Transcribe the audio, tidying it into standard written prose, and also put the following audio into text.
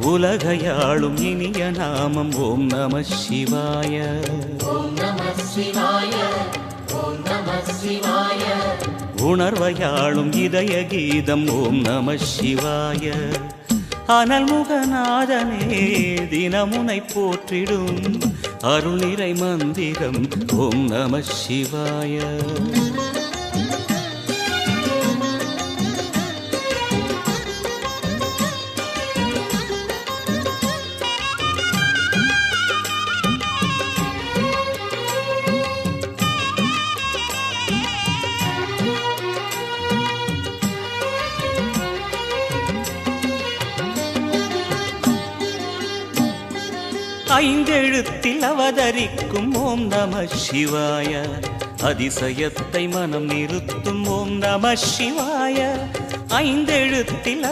உலகையாளும் இனிய நாமம் ஓம் நம சிவாய. ஓம் நம சிவாய. ஓம் நம சிவாய. உணர்வையாளும் இதய கீதம் ஓம் நம சிவாய. அனல்முகநாதனே தினமுனை போற்றிடும் அருள் நிறை மந்திரம் ஓம் நம சிவாய. ஐந்தெழுத்தில் அவதரிக்கும் ஓம் நம சிவாய. அதிசயத்தை மனம் நிறுத்தும் ஓம் நம சிவாய. ஐந்தெழுத்தில்